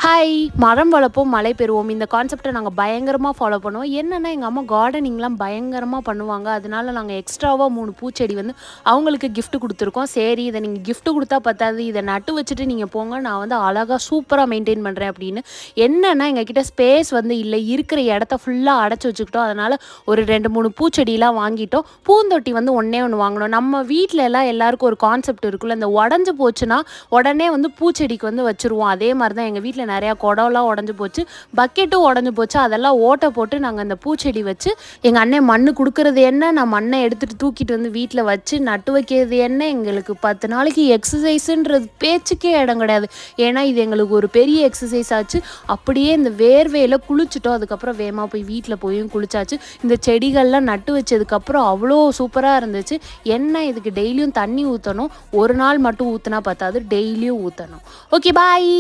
Hi! மரம் வளர்ப்போம், மழை பெறுவோம். இந்த கான்செப்ட்ட நாங்க பயங்கரமா ஃபாலோ பண்ணுவோம். என்னன்னா, எங்க அம்மா கார்டனிங்லாம் பயங்கரமா பண்ணுவாங்க. அதனால நாங்க எக்ஸ்ட்ராவா 3 பூச்செடி வந்து அவங்களுக்கு கிஃப்ட் குடுத்துருக்கோம். சரி, இத நீங்க கிஃப்ட் குடுத்தா பத்தாது. இத நட்டு வச்சுட்டு நீங்க போங்க. நான் வந்து அழகா சூப்பரா மெயின்டெயின் பண்றேன் அப்படின்னு. என்னன்னா, எங்ககிட்ட ஸ்பேஸ் வந்து இல்ல. இருக்கிற இடத்த ஃபுல்லா அடைச்சு வச்சுக்கிட்டோம். அதனால ஒரு 2, 3 பூச்செடிலாம் வாங்கிட்டோம். பூந்தொட்டி வந்து ஒண்ணே ஒண்ணு வாங்குனோம். நம்ம வீட்ல எல்லாம் எல்லாருக்கும் ஒரு கான்செப்ட் இருக்குல்ல. இந்த உடைஞ்சு போச்சுன்னா, உடனே வந்து பூச்செடிக்கு வந்து வச்சுருவோம். அதே மாரி தான் எங்க வீட்ல நிறையா குடம்லாம் உடஞ்சி போச்சு, பக்கெட்டும் உடஞ்சி போச்சு. அதெல்லாம் ஓட்டை போட்டு நாங்கள் அந்த பூச்செடி வச்சு எங்கள் அண்ணன் மண் கொடுக்குறது என்ன, நான் மண்ணை எடுத்துகிட்டு தூக்கிட்டு வந்து வீட்டில் வச்சு நட்டு வைக்கிறது என்ன. எங்களுக்கு 10 நாளைக்கு எக்ஸசைஸுன்றது பேச்சுக்கே இடம் கிடையாது. ஏன்னா இது எங்களுக்கு ஒரு பெரிய எக்ஸசைஸ் ஆச்சு. அப்படியே இந்த வேர்வையில் குளிச்சுட்டோம். அதுக்கப்புறம் வேகமாக போய் வீட்டில் போயும் குளிச்சாச்சு. இந்த செடிகள்லாம் நட்டு வச்சதுக்கப்புறம் அவ்வளோ சூப்பராக இருந்துச்சு. என்ன இதுக்கு டெய்லியும் தண்ணி ஊற்றணும். ஒரு நாள் மட்டும் ஊற்றினா பத்தாது, டெய்லியும் ஊற்றணும். ஓகே, பாய்.